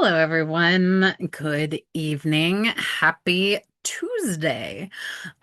Hello, everyone. Good evening. Happy Tuesday.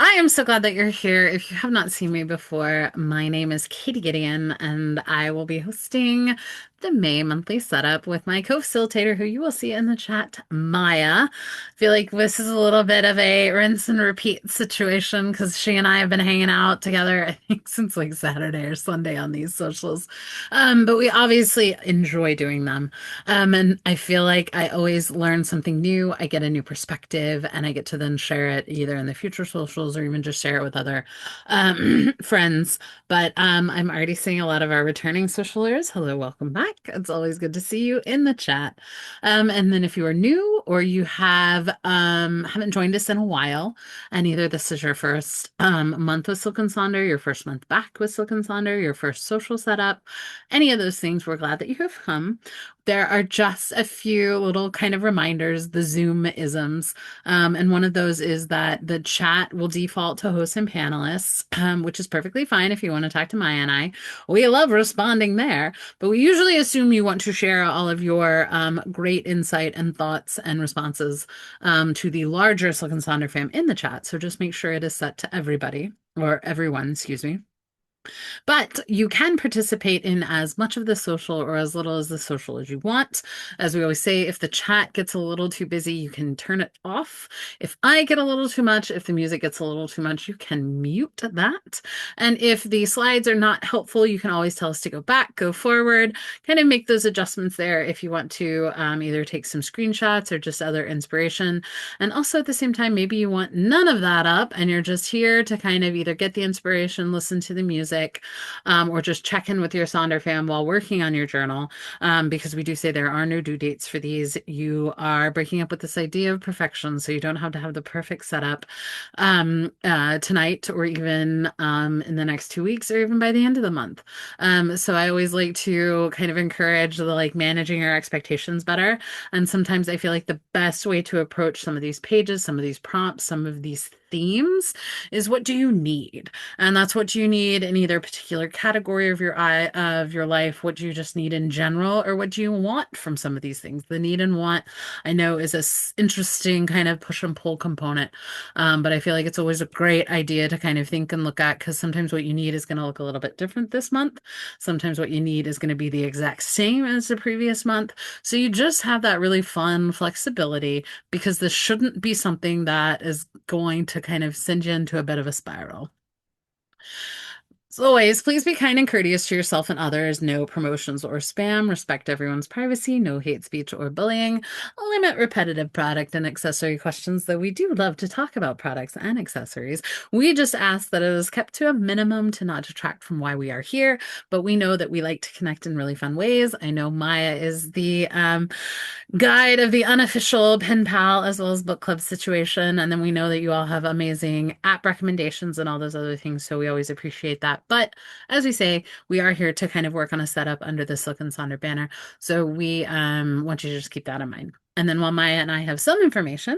I am so glad that you're here. If you have not seen me before, my name is Katie Gideon, and I will be hosting the May monthly setup with my co-facilitator, who you will see in the chat, Maya. I feel like this is a little bit of a rinse and repeat situation because she and I have been hanging out together, I think, since like Saturday or Sunday on these socials. But we obviously enjoy doing them. And I feel like I always learn something new. I get a new perspective, and I get to then share it either in the future socials or even just share it with other friends. But I'm already seeing a lot of our returning socialers. Hello, welcome back. It's always good to see you in the chat. And then if you are new or you haven't joined us in a while, and either this is your first month with Silk and Sonder, your first month back with Silk and Sonder, your first social setup, any of those things, we're glad that you have come. There are just a few little kind of reminders, the Zoom isms. And one of those is that the chat will default to hosts and panelists, which is perfectly fine if you want to talk to Maya and I. We love responding there, but we usually assume you want to share all of your great insight and thoughts and responses to the larger Silicon Sonder fam in the chat. So just make sure it is set to everybody or everyone, excuse me. But you can participate in as much of the social or as little as the social as you want. As we always say, if the chat gets a little too busy, you can turn it off. If I get a little too much, if the music gets a little too much, you can mute that. And if the slides are not helpful, you can always tell us to go back, go forward, kind of make those adjustments there if you want to either take some screenshots or just other inspiration. And also at the same time, maybe you want none of that up and you're just here to kind of either get the inspiration, listen to the music, or just check in with your Sonder fam while working on your journal, because we do say there are no due dates for these. You are breaking up with this idea of perfection, so you don't have to have the perfect setup tonight or even in the next 2 weeks or even by the end of the month. So I always like to kind of encourage the like managing your expectations better. And sometimes I feel like the best way to approach some of these pages, some of these prompts, some of these themes is what do you need? And that's what you need in either particular category of your life. What do you just need in general, or what do you want from some of these things? The need and want, I know, is a interesting kind of push and pull component, but I feel like it's always a great idea to kind of think and look at, because sometimes what you need is going to look a little bit different this month. Sometimes what you need is going to be the exact same as the previous month. So you just have that really fun flexibility, because this shouldn't be something that is going to kind of send you into a bit of a spiral. As always, please be kind and courteous to yourself and others. No promotions or spam. Respect everyone's privacy. No hate speech or bullying. Limit repetitive product and accessory questions, though we do love to talk about products and accessories. We just ask that it is kept to a minimum to not detract from why we are here, but we know that we like to connect in really fun ways. I know Maya is the guide of the unofficial pen pal as well as book club situation. And then we know that you all have amazing app recommendations and all those other things. So we always appreciate that. But as we say, we are here to kind of work on a setup under the Silk and Sonder banner. So we want you to just keep that in mind. And then while Maya and I have some information,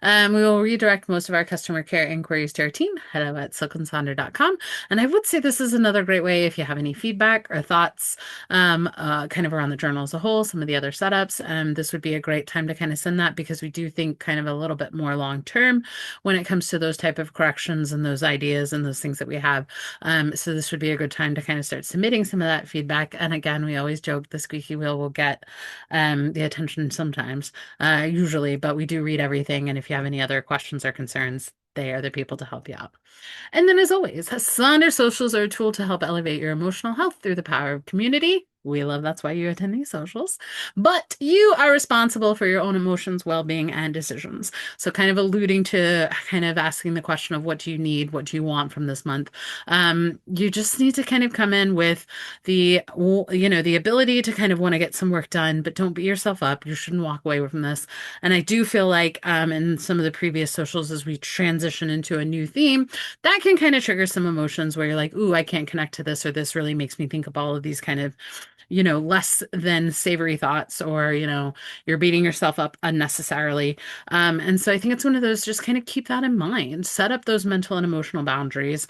we will redirect most of our customer care inquiries to our team, hello@silkandsonder.com. And I would say this is another great way if you have any feedback or thoughts kind of around the journal as a whole, some of the other setups. This would be a great time to kind of send that, because we do think kind of a little bit more long term when it comes to those type of corrections and those ideas and those things that we have. So this would be a good time to kind of start submitting some of that feedback. And again, we always joke the squeaky wheel will get the attention sometimes, usually, but we do read everything. And if you have any other questions or concerns, they are the people to help you out. And then, as always, Sonder Socials are a tool to help elevate your emotional health through the power of community. We love that's why you attend these socials. But you are responsible for your own emotions, well-being, and decisions. So kind of alluding to kind of asking the question of what do you need, what do you want from this month? You just need to kind of come in with the ability to kind of want to get some work done, but don't beat yourself up. You shouldn't walk away from this. And I do feel like in some of the previous socials, as we transition into a new theme, that can kind of trigger some emotions where you're like, ooh, I can't connect to this, or this really makes me think of all of these kind of less than savory thoughts, or, you're beating yourself up unnecessarily. And so I think it's one of those, just kind of keep that in mind, set up those mental and emotional boundaries.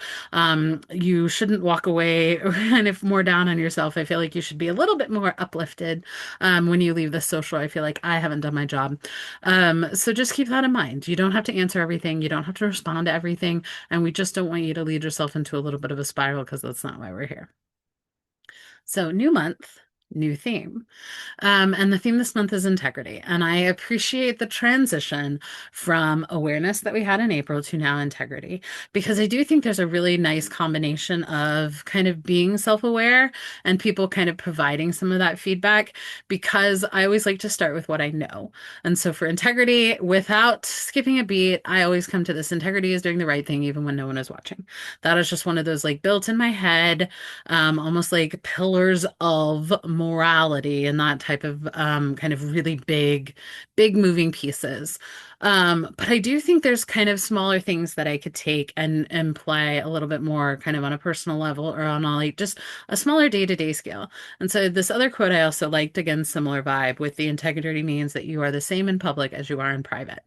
You shouldn't walk away kind of more down on yourself. I feel like you should be a little bit more uplifted when you leave the social. I feel like I haven't done my job. So just keep that in mind. You don't have to answer everything. You don't have to respond to everything. And we just don't want you to lead yourself into a little bit of a spiral, because that's not why we're here. So, new month, new theme. And the theme this month is integrity. And I appreciate the transition from awareness that we had in April to now integrity, because I do think there's a really nice combination of kind of being self-aware and people kind of providing some of that feedback, because I always like to start with what I know. And so for integrity, without skipping a beat, I always come to this: integrity is doing the right thing even when no one is watching. That is just one of those like built in my head, almost like pillars of morality and that type of kind of really big moving pieces. But I do think there's kind of smaller things that I could take and play a little bit more kind of on a personal level, or on a like just a smaller day-to-day scale. And so this other quote I also liked, again, similar vibe with: the integrity means that you are the same in public as you are in private.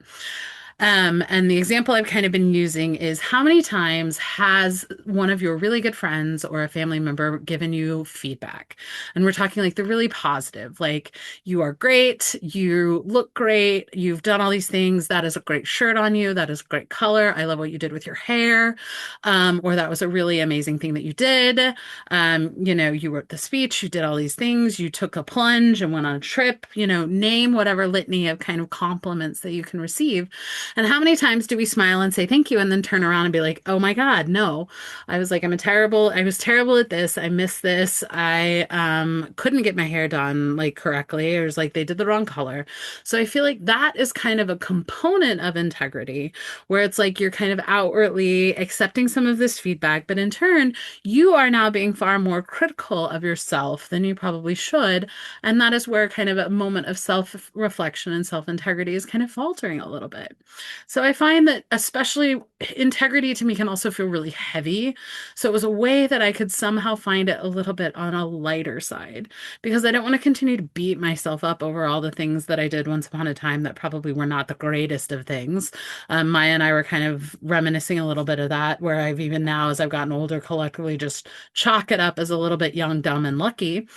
And the example I've kind of been using is: how many times has one of your really good friends or a family member given you feedback? And we're talking like the really positive, like, you are great, you look great, you've done all these things, that is a great shirt on you, that is a great color, I love what you did with your hair, or that was a really amazing thing that you did. You wrote the speech, you did all these things, you took a plunge and went on a trip, name whatever litany of kind of compliments that you can receive. And how many times do we smile and say thank you and then turn around and be like, oh my God, no. I was terrible at this. I missed this. I couldn't get my hair done like correctly. It was like they did the wrong color. So I feel like that is kind of a component of integrity, where it's like you're kind of outwardly accepting some of this feedback, but in turn, you are now being far more critical of yourself than you probably should. And that is where kind of a moment of self-reflection and self-integrity is kind of faltering a little bit. So I find that especially integrity to me can also feel really heavy. So it was a way that I could somehow find it a little bit on a lighter side, because I don't want to continue to beat myself up over all the things that I did once upon a time that probably were not the greatest of things. Maya and I were kind of reminiscing a little bit of that, where I've even now, as I've gotten older, collectively just chalk it up as a little bit young, dumb, and lucky.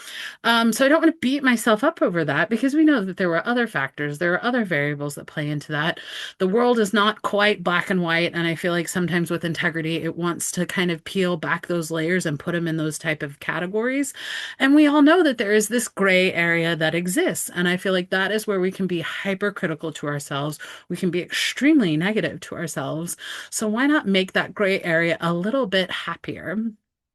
So I don't want to beat myself up over that, because we know that there were other factors, there are other variables that play into that. The world is not quite black and white, and I feel like sometimes with integrity, it wants to kind of peel back those layers and put them in those type of categories. And we all know that there is this gray area that exists, and I feel like that is where we can be hypercritical to ourselves. We can be extremely negative to ourselves. So why not make that gray area a little bit happier?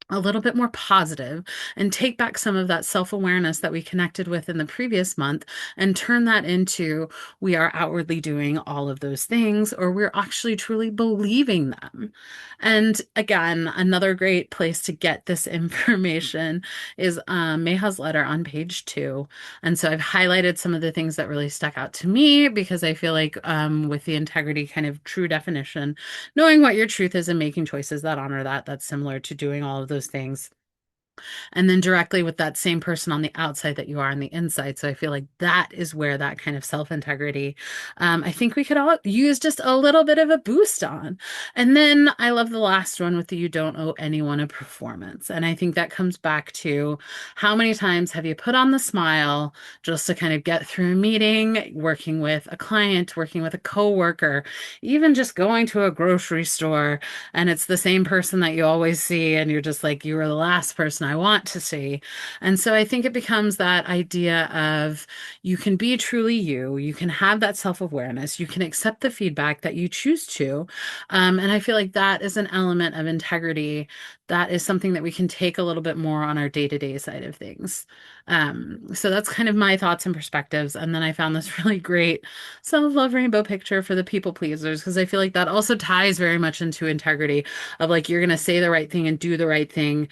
A little bit more positive, and take back some of that self-awareness that we connected with in the previous month and turn that into: we are outwardly doing all of those things, or we're actually truly believing them. And again, another great place to get this information is Meha's letter on page 2. And so I've highlighted some of the things that really stuck out to me, because I feel like with the integrity kind of true definition, knowing what your truth is and making choices that honor that, that's similar to doing all of those things. And then directly with that same person on the outside that you are on the inside. So I feel like that is where that kind of self-integrity, I think we could all use just a little bit of a boost on. And then I love the last one with the: you don't owe anyone a performance. And I think that comes back to: how many times have you put on the smile just to kind of get through a meeting, working with a client, working with a coworker, even just going to a grocery store, and it's the same person that you always see, and you're just like, you were the last person I want to see. And so I think it becomes that idea of: you can be truly you, you can have that self-awareness, you can accept the feedback that you choose to. And I feel like that is an element of integrity. That is something that we can take a little bit more on our day-to-day side of things. So that's kind of my thoughts and perspectives. And then I found this really great self-love rainbow picture for the people pleasers, because I feel like that also ties very much into integrity, of like, you're going to say the right thing and do the right thing,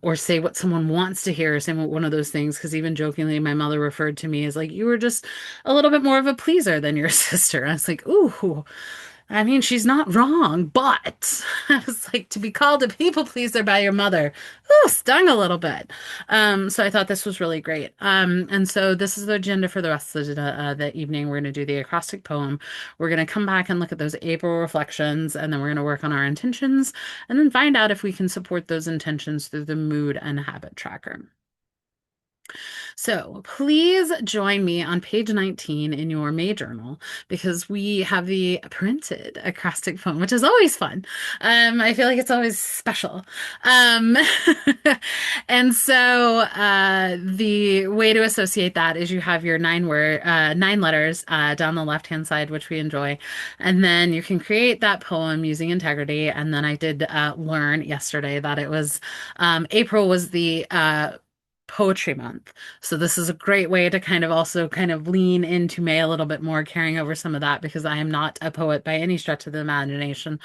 or say what someone wants to hear, or say one of those things. Because even jokingly, my mother referred to me as like, you were just a little bit more of a pleaser than your sister. I was like, ooh, I mean, she's not wrong, but I was like, to be called a people pleaser by your mother, ooh, stung a little bit. So I thought this was really great. And so this is the agenda for the rest of the evening. We're going to do the acrostic poem. We're going to come back and look at those April reflections, and then we're going to work on our intentions, and then find out if we can support those intentions through the mood and habit tracker. So please join me on page 19 in your May journal because we have the printed acrostic poem, which is always fun. I feel like it's always special. Um, and so the way to associate that is you have your 9 letters down the left-hand side, which we enjoy, and then you can create that poem using integrity. And then I did learn yesterday that it was April was the poetry month. So this is a great way to kind of also kind of lean into May a little bit more, carrying over some of that because I am not a poet by any stretch of the imagination.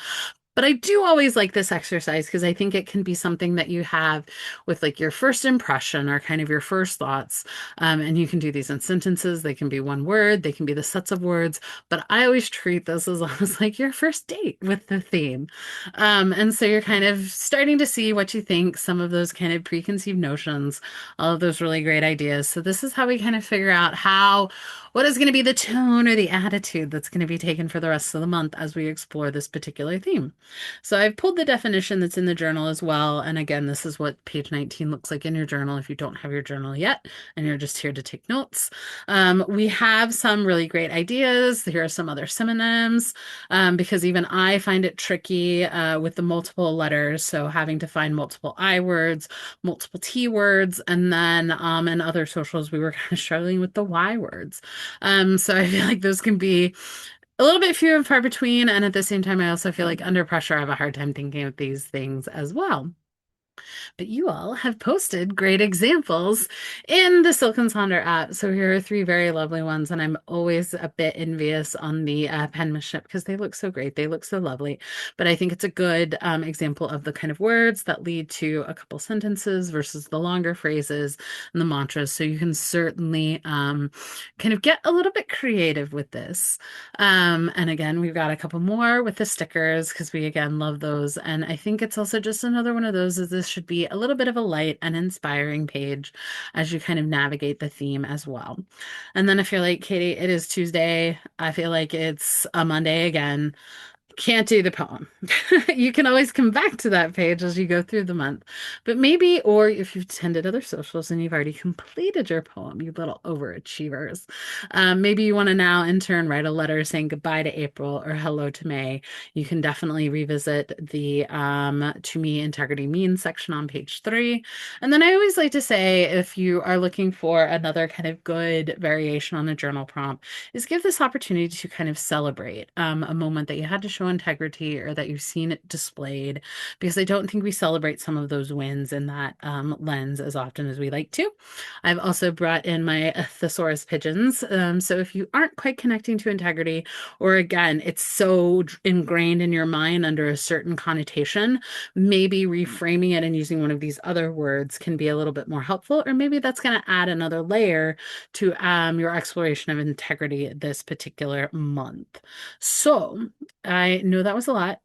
But I do always like this exercise because I think it can be something that you have with like your first impression or kind of your first thoughts. And you can do these in sentences. They can be one word, they can be the sets of words. But I always treat this as almost like your first date with the theme. And so you're kind of starting to see what you think, some of those kind of preconceived notions, all of those really great ideas. So this is how we kind of figure out what is going to be the tone or the attitude that's going to be taken for the rest of the month as we explore this particular theme. So I've pulled the definition that's in the journal as well. And again, this is what page 19 looks like in your journal if you don't have your journal yet and you're just here to take notes. We have some really great ideas. Here are some other synonyms because even I find it tricky with the multiple letters. So having to find multiple I words, multiple T words, and then in other socials, we were kind of struggling with the Y words. So I feel like those can be a little bit few and far between. And at the same time, I also feel like under pressure, I have a hard time thinking of these things as well. But you all have posted great examples in the Silk and Sonder app. So here are 3 very lovely ones. And I'm always a bit envious on the penmanship because they look so great. They look so lovely. But I think it's a good example of the kind of words that lead to a couple sentences versus the longer phrases and the mantras. So you can certainly kind of get a little bit creative with this. And again, we've got a couple more with the stickers because we again love those. And I think it's also just another one of those is this should be a little bit of a light and inspiring page as you kind of navigate the theme as well. And then if you're like, Katie, it is Tuesday, I feel like it's a Monday again. Can't do the poem. You can always come back to that page as you go through the month. But maybe, or if you've attended other socials and you've already completed your poem, you little overachievers, maybe you want to now in turn write a letter saying goodbye to April or hello to May. You can definitely revisit the To Me Integrity Means section on page 3. And then I always like to say, if you are looking for another kind of good variation on a journal prompt, is give this opportunity to kind of celebrate a moment that you had to show integrity or that you've seen it displayed, because I don't think we celebrate some of those wins in that lens as often as we like to. I've also brought in my thesaurus pigeons. So if you aren't quite connecting to integrity, or again, it's so ingrained in your mind under a certain connotation, maybe reframing it and using one of these other words can be a little bit more helpful, or maybe that's going to add another layer to your exploration of integrity this particular month. So I know that was a lot.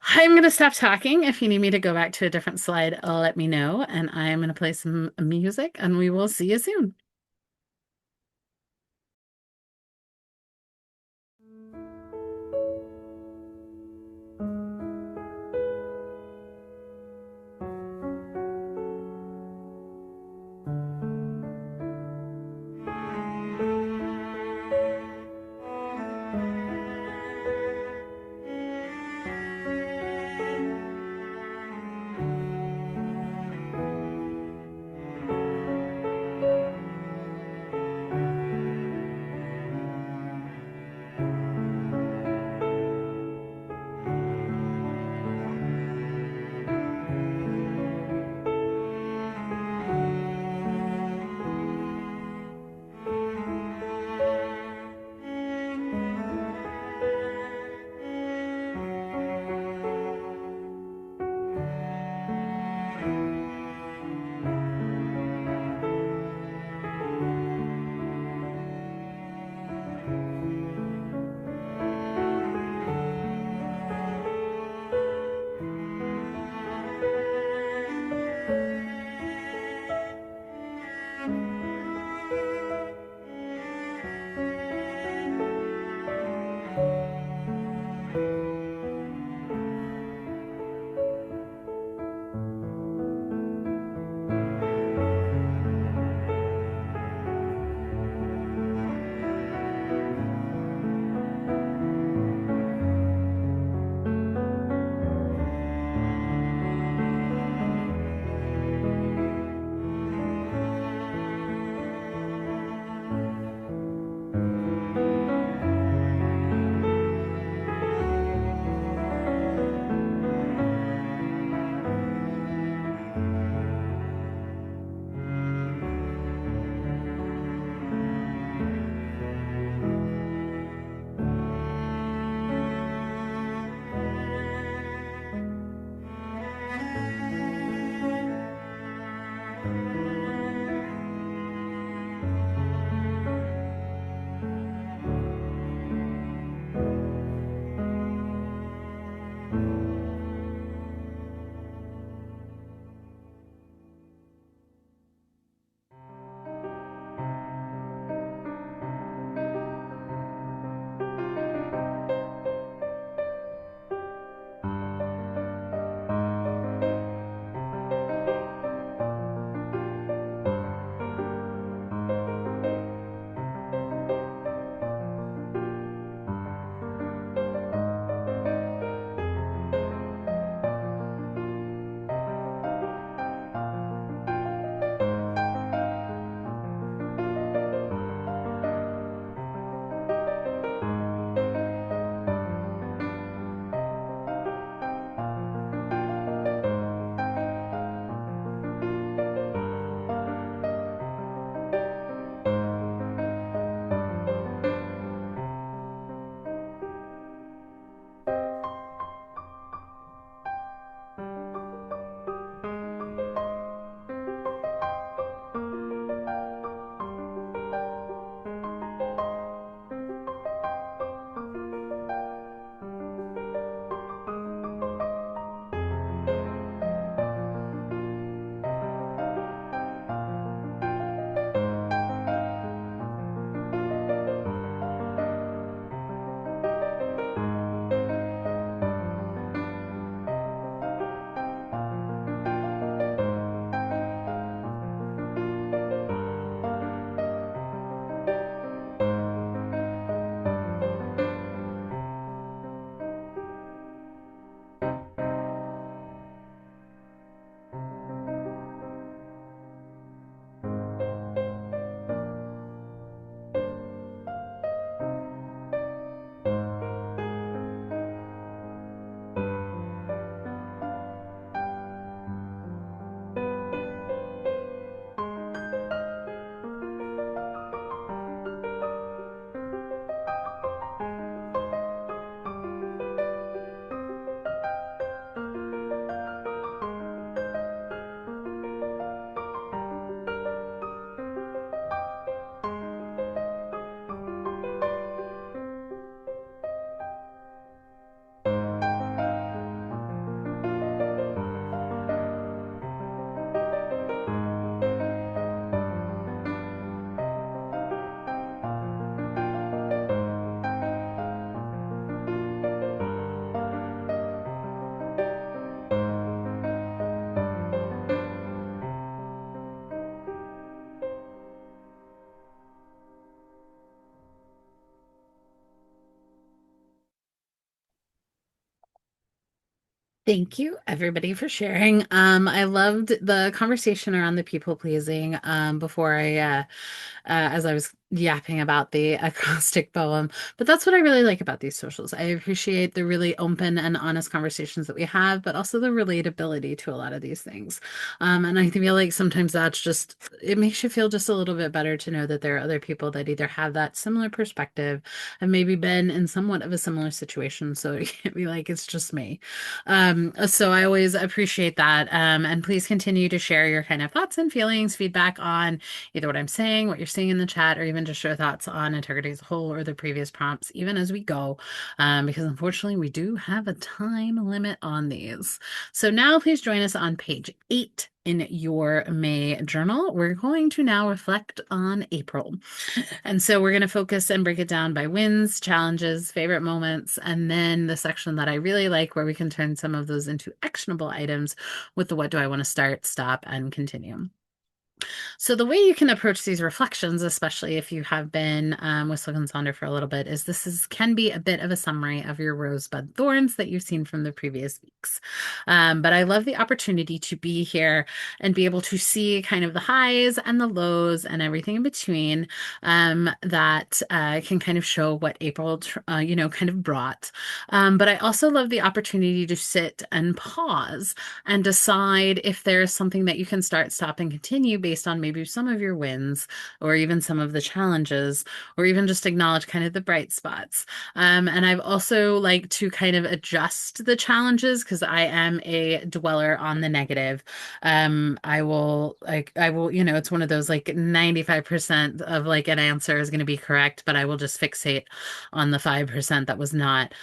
I'm going to stop talking. If you need me to go back to a different slide, let me know. And I'm going to play some music and we will see you soon. Thank you, everybody, for sharing. I loved the conversation around the people pleasing before as I was yapping about the acrostic poem. But that's what I really like about these socials. I appreciate the really open and honest conversations that we have, but also the relatability to a lot of these things. And I feel like sometimes it makes you feel just a little bit better to know that there are other people that either have that similar perspective and maybe been in somewhat of a similar situation. So it can't be like it's just me. So I always appreciate that. And please continue to share your kind of thoughts and feelings, feedback on either what I'm saying, what you're seeing in the chat, or even just your thoughts on integrity as a whole or the previous prompts, even as we go, because unfortunately we do have a time limit on these. So now please join us on page 8 in your May journal. We're going to now reflect on April. And so we're going to focus and break it down by wins, challenges, favorite moments, and then the section that I really like where we can turn some of those into actionable items with the what do I want to start, stop, and continue. So the way you can approach these reflections, especially if you have been with Silk and Sonder for a little bit, is this is can be a bit of a summary of your rosebud thorns that you've seen from the previous weeks. But I love the opportunity to be here and be able to see kind of the highs and the lows and everything in between that can kind of show what April, kind of brought. But I also love the opportunity to sit and pause and decide if there's something that you can start, stop, and continue based on maybe some of your wins or even some of the challenges, or even just acknowledge kind of the bright spots. And I've also like to kind of adjust the challenges because I am a dweller on the negative. It's one of those like 95% of like an answer is going to be correct, but I will just fixate on the 5% that was not.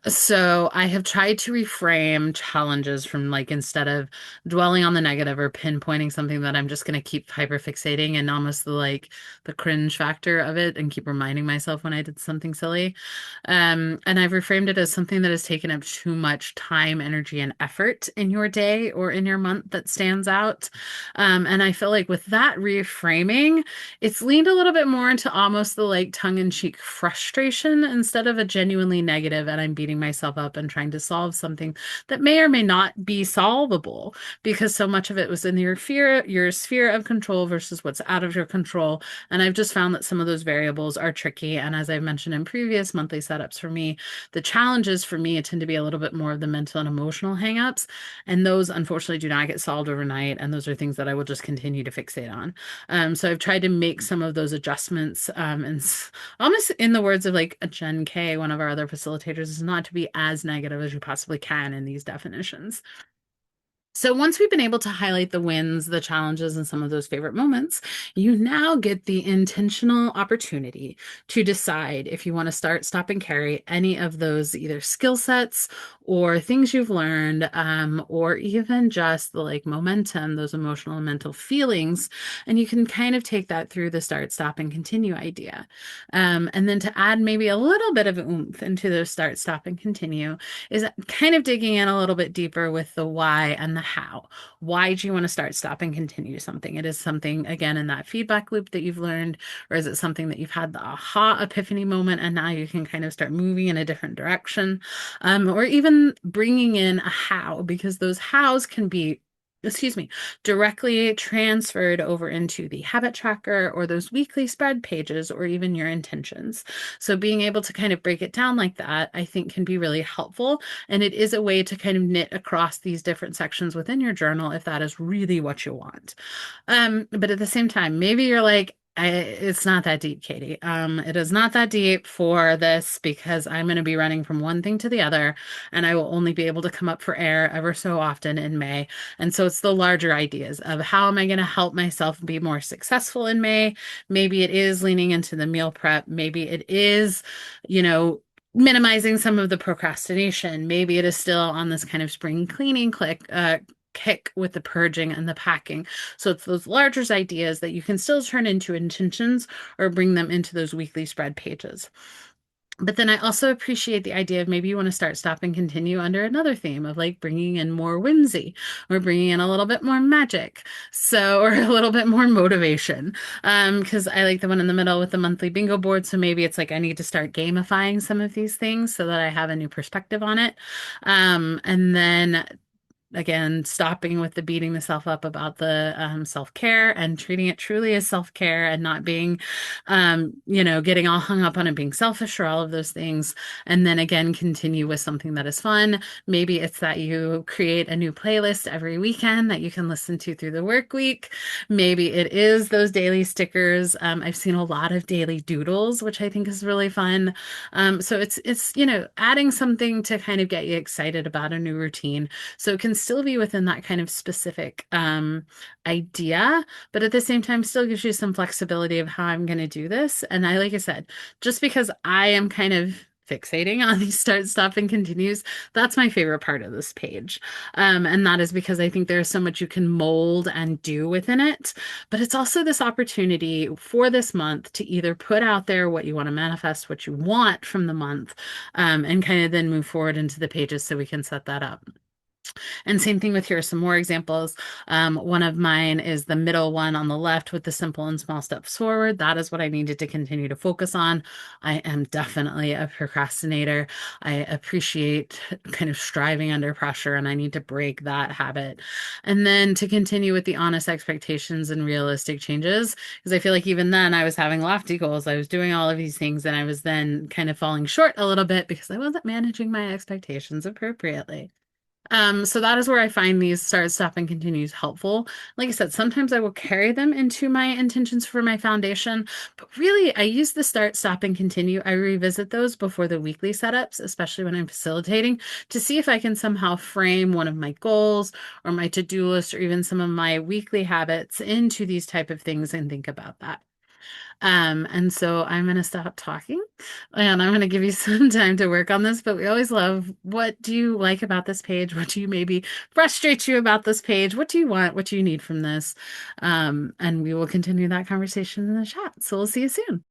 So I have tried to reframe challenges from like instead of dwelling on the negative or pinpointing something that I'm just going to keep hyperfixating and almost the cringe factor of it and keep reminding myself when I did something silly. And I've reframed it as something that has taken up too much time, energy, and effort in your day or in your month that stands out. And I feel like with that reframing, it's leaned a little bit more into almost the like tongue-in-cheek frustration instead of a genuinely negative, and I'm beating myself up and trying to solve something that may or may not be solvable because so much of it was in your sphere of control versus what's out of your control. And I've just found that some of those variables are tricky. And as I've mentioned in previous monthly setups for me, the challenges for me tend to be a little bit more of the mental and emotional hangups. And those unfortunately do not get solved overnight. And those are things that I will just continue to fixate on. So I've tried to make some of those adjustments almost in the words of like a Jen K, one of our other facilitators, is not to be as negative as you possibly can in these definitions. So once we've been able to highlight the wins, the challenges, and some of those favorite moments, you now get the intentional opportunity to decide if you want to start, stop, and carry any of those either skill sets or things you've learned, or even just the like momentum, those emotional and mental feelings. And you can kind of take that through the start, stop, and continue idea. And then to add maybe a little bit of oomph into those start, stop, and continue is kind of digging in a little bit deeper with the why and the how. Why do you want to start, stop, and continue something? It is something, again, in that feedback loop that you've learned, or is it something that you've had the aha epiphany moment and now you can kind of start moving in a different direction? Or even bringing in a how, because those hows can be directly transferred over into the habit tracker or those weekly spread pages or even your intentions. So being able to kind of break it down like that, I think can be really helpful. And it is a way to kind of knit across these different sections within your journal if that is really what you want. But at the same time, maybe you're like, it's not that deep, Katie. It is not that deep for this because I'm going to be running from one thing to the other, and I will only be able to come up for air ever so often in May. And so it's the larger ideas of how am I going to help myself be more successful in May? Maybe it is leaning into the meal prep. Maybe it is, minimizing some of the procrastination. Maybe it is still on this kind of spring cleaning kick with the purging and the packing. So it's those larger ideas that you can still turn into intentions or bring them into those weekly spread pages. But then I also appreciate the idea of maybe you want to start, stop, and continue under another theme of like bringing in more whimsy or bringing in a little bit more magic. So, or a little bit more motivation. Because I like the one in the middle with the monthly bingo board. So maybe it's like I need to start gamifying some of these things so that I have a new perspective on it. And then again, stopping with the beating the self up about the self-care and treating it truly as self-care and not being, getting all hung up on it being selfish or all of those things. And then again, continue with something that is fun. Maybe it's that you create a new playlist every weekend that you can listen to through the work week. Maybe it is those daily stickers. I've seen a lot of daily doodles, which I think is really fun. So it's adding something to kind of get you excited about a new routine. So it can still be within that kind of specific idea, but at the same time, still gives you some flexibility of how I'm going to do this. And like I said, just because I am kind of fixating on these start, stop, and continues, that's my favorite part of this page. And that is because I think there's so much you can mold and do within it. But it's also this opportunity for this month to either put out there what you want to manifest, what you want from the month, and kind of then move forward into the pages so we can set that up. And same thing with here, some more examples. One of mine is the middle one on the left with the simple and small steps forward. That is what I needed to continue to focus on. I am definitely a procrastinator. I appreciate kind of striving under pressure, and I need to break that habit. And then to continue with the honest expectations and realistic changes, because I feel like even then I was having lofty goals. I was doing all of these things, and I was then kind of falling short a little bit because I wasn't managing my expectations appropriately. So that is where I find these start, stop, and continues helpful. Like I said, sometimes I will carry them into my intentions for my foundation, but really I use the start, stop, and continue. I revisit those before the weekly setups, especially when I'm facilitating, to see if I can somehow frame one of my goals or my to-do list or even some of my weekly habits into these type of things and think about that. And so I'm going to stop talking and I'm going to give you some time to work on this. But we always love, what do you like about this page? What do you maybe frustrate you about this page? What do you want? What do you need from this? And we will continue that conversation in the chat. So we'll see you soon.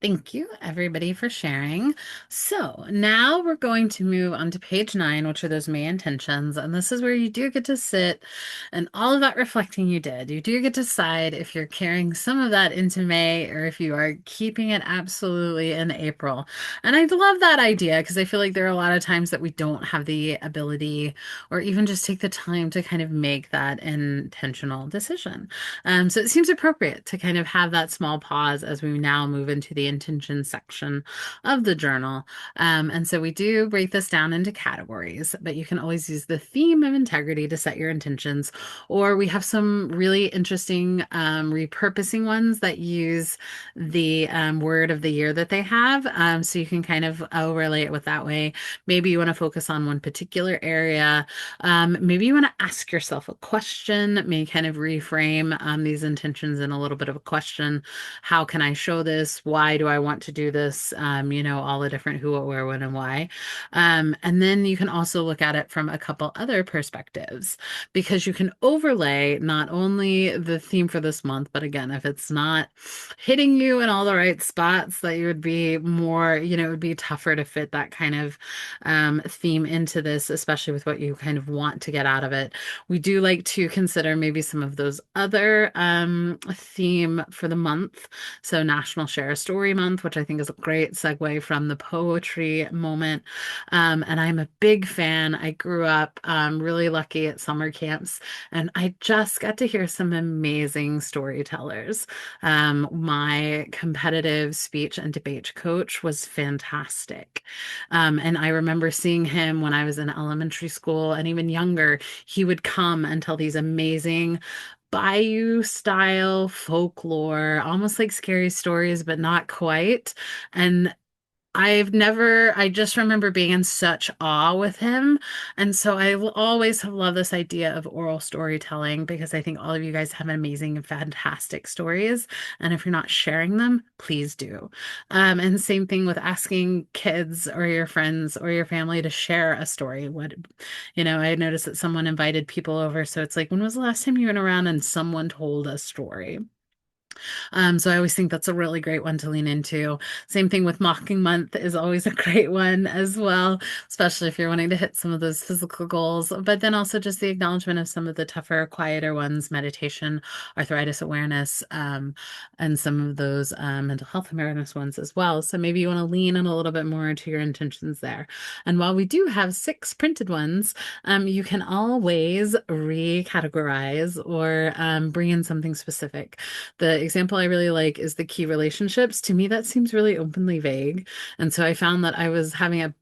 Thank you, everybody, for sharing. So now we're going to move on to page 9, which are those May intentions. And this is where you do get to sit and all of that reflecting you did. You do get to decide if you're carrying some of that into May or if you are keeping it absolutely in April. And I love that idea because I feel like there are a lot of times that we don't have the ability or even just take the time to kind of make that intentional decision. So it seems appropriate to kind of have that small pause as we now move into the intention section of the journal. And so we do break this down into categories, but you can always use the theme of integrity to set your intentions. Or we have some really interesting repurposing ones that use the word of the year that they have. So you can kind of overlay it with that way. Maybe you want to focus on one particular area. Maybe you want to ask yourself a question, maybe kind of reframe these intentions in a little bit of a question. How can I show this? Why do I want to do this? All the different who, what, where, when, and why. And then you can also look at it from a couple other perspectives because you can overlay not only the theme for this month, but again, if it's not hitting you in all the right spots, that you would be more, it would be tougher to fit that kind of theme into this, especially with what you kind of want to get out of it. We do like to consider maybe some of those other theme for the month. So National Share a Story Month, which I think is a great segue from the poetry moment. And I'm a big fan. I grew up really lucky at summer camps, and I just got to hear some amazing storytellers. My competitive speech and debate coach was fantastic. And I remember seeing him when I was in elementary school and even younger. He would come and tell these amazing bayou style folklore, almost like scary stories, but not quite. And I just remember being in such awe with him. And so I will always have loved this idea of oral storytelling because I think all of you guys have amazing and fantastic stories. And if you're not sharing them, please do. And same thing with asking kids or your friends or your family to share a story. I noticed that someone invited people over. So it's like, when was the last time you went around and someone told a story? So I always think that's a really great one to lean into. Same thing with Mocking Month is always a great one as well, especially if you're wanting to hit some of those physical goals, but then also just the acknowledgement of some of the tougher, quieter ones, meditation, arthritis awareness, and some of those mental health awareness ones as well. So maybe you want to lean in a little bit more to your intentions there. And while we do have 6 printed ones, you can always recategorize or bring in something specific. The example I really like is the key relationships. To me, that seems really openly vague. And so I found that I was having a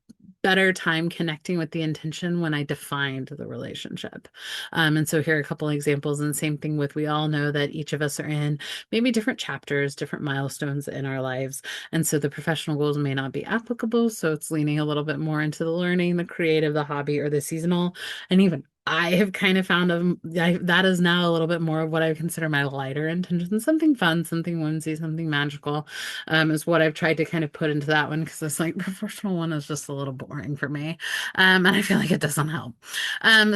better time connecting with the intention when I defined the relationship. And so here are a couple examples. And same thing with, we all know that each of us are in maybe different chapters, different milestones in our lives. And so the professional goals may not be applicable. So it's leaning a little bit more into the learning, the creative, the hobby, or the seasonal. And even I have kind of found that is now a little bit more of what I consider my lighter intention, something fun, something whimsy, something magical, is what I've tried to kind of put into that one because it's like professional one is just a little boring for me. And I feel like it doesn't help.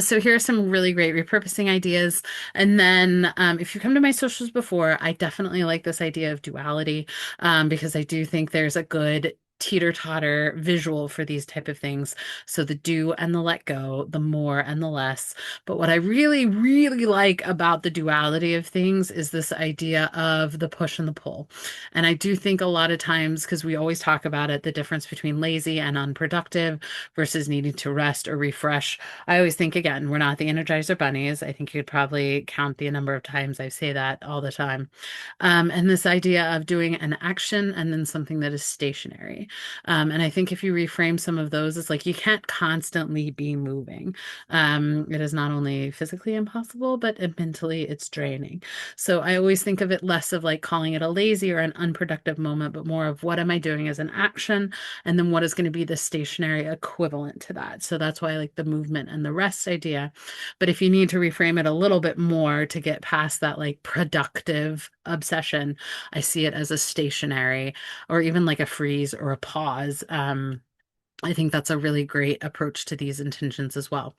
So here are some really great repurposing ideas. And then if you come to my socials before, I definitely like this idea of duality because I do think there's a good teeter-totter visual for these type of things. So the do and the let go, the more and the less. But what I really, really like about the duality of things is this idea of the push and the pull. And I do think a lot of times, because we always talk about it, the difference between lazy and unproductive versus needing to rest or refresh. I always think, again, we're not the Energizer bunnies. I think you could probably count the number of times I say that all the time. And this idea of doing an action and then something that is stationary. And I think if you reframe some of those, it's like you can't constantly be moving. It is not only physically impossible, but mentally it's draining. So I always think of it less of like calling it a lazy or an unproductive moment, but more of what am I doing as an action? And then what is going to be the stationary equivalent to that? So that's why I like the movement and the rest idea. But if you need to reframe it a little bit more to get past that like productive obsession, I see it as a stationary or even like a freeze or a pause. I think that's a really great approach to these intentions as well.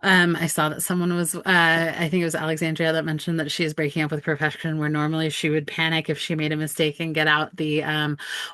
I saw that someone was, I think it was Alexandria that mentioned that she is breaking up with perfection, where normally she would panic if she made a mistake and get out the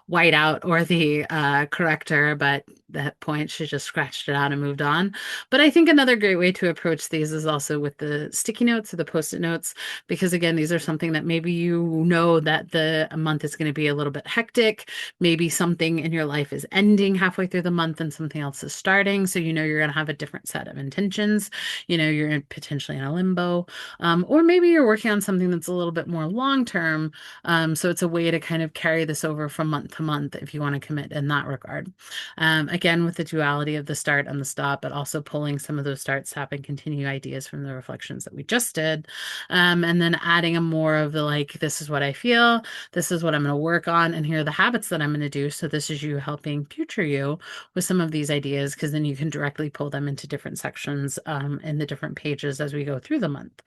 whiteout or the corrector, but at that point she just scratched it out and moved on. But I think another great way to approach these is also with the sticky notes or the post-it notes, because again, these are something that maybe you know that the month is going to be a little bit hectic. Maybe something in your life is ending halfway through the month and something else is starting. So you know you're going to have a different set of intentions. You know, you're potentially in a limbo. Or maybe you're working on something that's a little bit more long term. So it's a way to kind of carry this over from month to month if you want to commit in that regard. Again, with the duality of the start and the stop, but also pulling some of those start, stop, and continue ideas from the reflections that we just did. And then adding a more of the like, this is what I feel, this is what I'm going to work on, and here are the habits that I'm going to do. So this is you helping future you with some of these ideas, because then you can directly pull them into different sections in the different pages as we go through the month.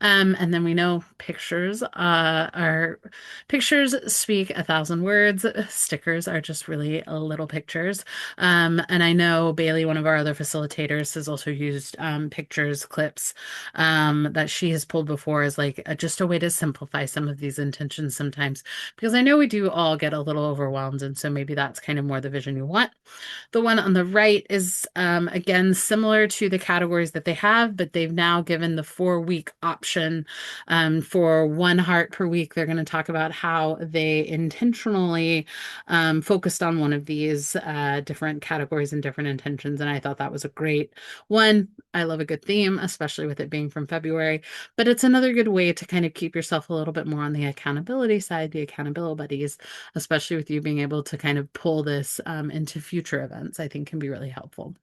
And then we know pictures speak a thousand words. Stickers are just really little pictures. And I know Bailey, one of our other facilitators, has also used pictures, clips that she has pulled before as like just a way to simplify some of these intentions sometimes, because I know we do all get a little overwhelmed. And so maybe that's kind of more the vision you want. The one on the right is, again, similar to the categories that they have, but they've now given the 4-week option for 1 heart per week. They're going to talk about how they intentionally focused on one of these different categories and different intentions. And I thought that was a great one. I love a good theme, especially with it being from February, but it's another good way to kind of keep yourself a little bit more on the accountability side, the accountability buddies, especially with you being able to kind of pull this into future events, I think can be really helpful.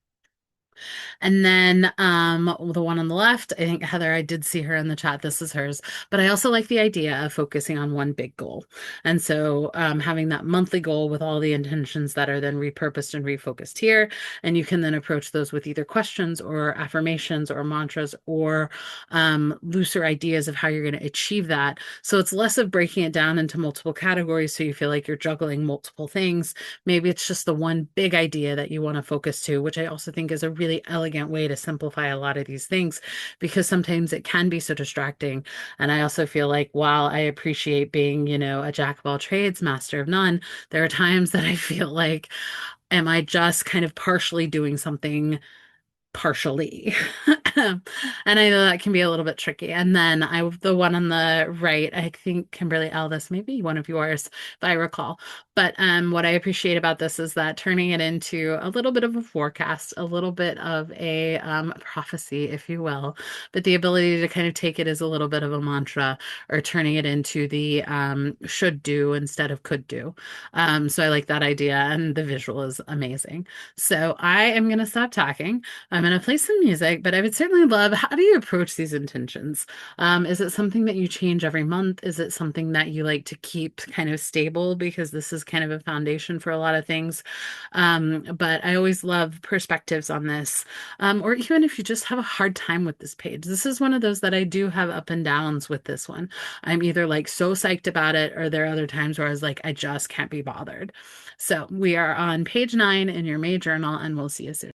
And then the one on the left, I think Heather, I did see her in the chat. This is hers. But I also like the idea of focusing on one big goal. And so having that monthly goal with all the intentions that are then repurposed and refocused here. And you can then approach those with either questions or affirmations or mantras or looser ideas of how you're going to achieve that. So it's less of breaking it down into multiple categories so you feel like you're juggling multiple things. Maybe it's just the one big idea that you want to focus to, which I also think is a really elegant way to simplify a lot of these things, because sometimes it can be so distracting. And I also feel like while I appreciate being, a jack of all trades, master of none, there are times that I feel like, am I just kind of partially doing something partially? And I know that can be a little bit tricky. And then the one on the right, I think Kimberly L, this may be one of yours, if I recall. But what I appreciate about this is that turning it into a little bit of a forecast, a little bit of a prophecy, if you will, but the ability to kind of take it as a little bit of a mantra, or turning it into the should do instead of could do. So I like that idea, and the visual is amazing. So I am going to stop talking. I'm going to play some music, but I would certainly love, how do you approach these intentions? Is it something that you change every month? Is it something that you like to keep kind of stable, because this is kind of a foundation for a lot of things? But I always love perspectives on this. Or even if you just have a hard time with this page, this is one of those that I do have up and downs with this one. I'm either like so psyched about it, or there are other times where I was like, I just can't be bothered. So we are on page 9 in your May journal, and we'll see you soon.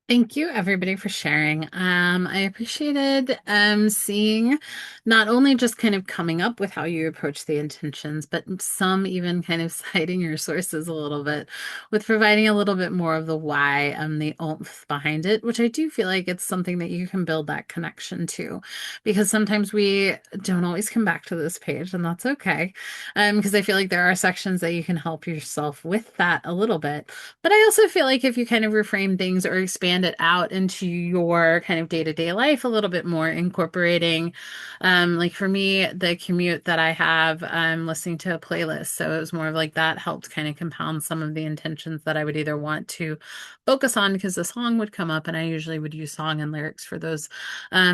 Thank you, everybody, for sharing. I appreciated seeing not only just kind of coming up with how you approach the intentions, but some even kind of citing your sources a little bit with providing a little bit more of the why and the oomph behind it, which I do feel like it's something that you can build that connection to, because sometimes we don't always come back to this page, and that's okay. Because I feel like there are sections that you can help yourself with that a little bit. But I also feel like if you kind of reframe things or expand it out into your kind of day-to-day life a little bit more, incorporating, like for me, the commute that I have, I'm listening to a playlist. So it was more of like that helped kind of compound some of the intentions that I would either want to focus on because the song would come up, and I usually would use song and lyrics for those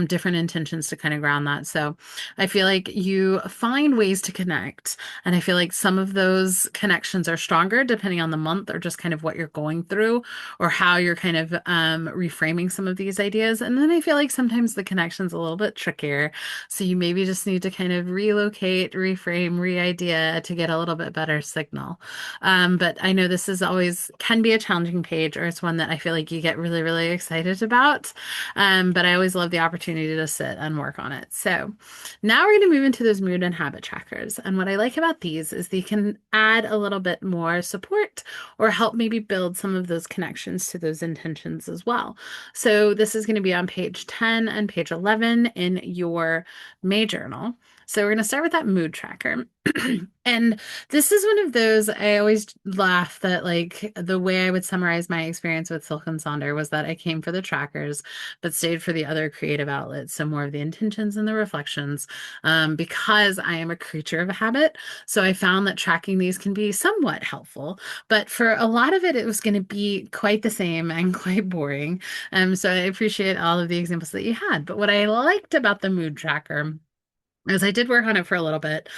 different intentions to kind of ground that. So I feel like you find ways to connect. And I feel like some of those connections are stronger depending on the month or just kind of what you're going through or how you're kind of reframing some of these ideas. And then I feel like sometimes the connection's a little bit trickier. So you maybe just need to kind of relocate, reframe, re-idea to get a little bit better signal. But I know this is always can be a challenging page, or it's one that I feel like you get really, really excited about. But I always love the opportunity to sit and work on it. So now we're going to move into those mood and habit trackers. And what I like about these is they can add a little bit more support or help maybe build some of those connections to those intentions as well. So this is going to be on page 10 and page 11 in your May journal. So we're going to start with that mood tracker. And this is one of those I always laugh that like the way I would summarize my experience with Silk and Sonder was that I came for the trackers, but stayed for the other creative outlets. So more of the intentions and the reflections, because I am a creature of habit. So I found that tracking these can be somewhat helpful, but for a lot of it, it was going to be quite the same and quite boring. So I appreciate all of the examples that you had. But what I liked about the mood tracker as I did work on it for a little bit.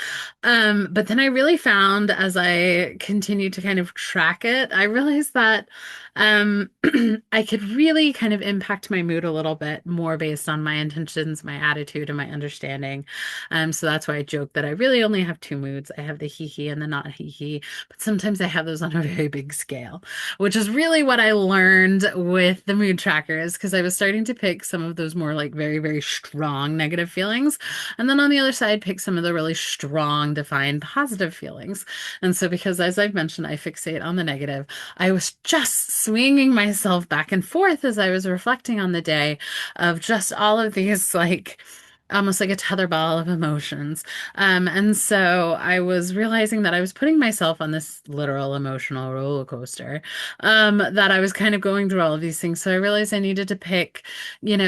But then I really found as I continued to kind of track it, I realized that I could really kind of impact my mood a little bit more based on my intentions, my attitude, and my understanding. So that's why I joke that I really only have two moods. I have the hee hee and the not hee hee, but sometimes I have those on a very big scale, which is really what I learned with the mood trackers because I was starting to pick some of those more like very, very strong negative feelings. And then on the other side, pick some of the really strong, defined positive feelings. And so, because as I've mentioned, I fixate on the negative, I was just swinging myself back and forth as I was reflecting on the day of just all of these, like, almost like a tetherball of emotions. And so I was realizing that I was putting myself on this literal emotional roller coaster, that I was kind of going through all of these things. So I realized I needed to pick,